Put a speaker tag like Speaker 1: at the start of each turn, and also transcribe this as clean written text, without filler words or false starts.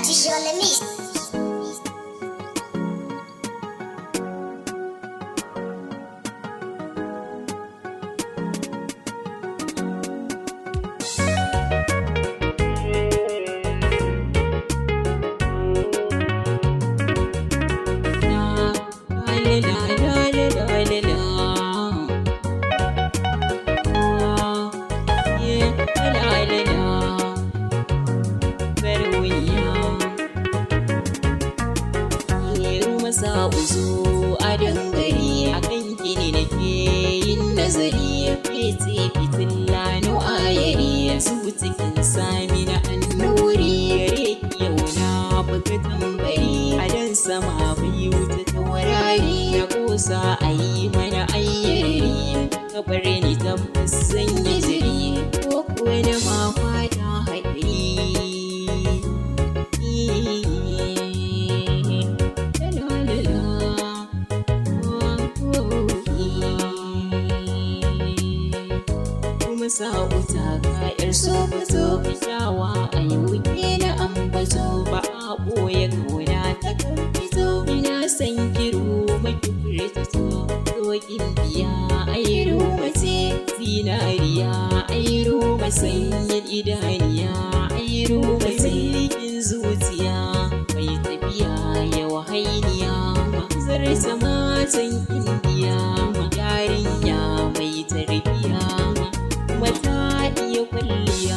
Speaker 1: T-shirt on the mix.
Speaker 2: Uzo a dangare akan gini nake yin nazari fiti fitilla no ayari su cikin sami na annuri yare yau na buga tambari a dan sama bai wuce taurari na kosa a yi mana ayyari kabar ni tabbas zan yi jiri ko kuwa da makwata haɗari. Sa'uta ka ‘yar so fito fitawa a yi wuke na ambato ba a ɓoye kauna ta kan fito ina san kiro maki furtato roƙin biya a yi rumace zinariya a yi ruma sanyin idaniya a yi rumace rikin zuciya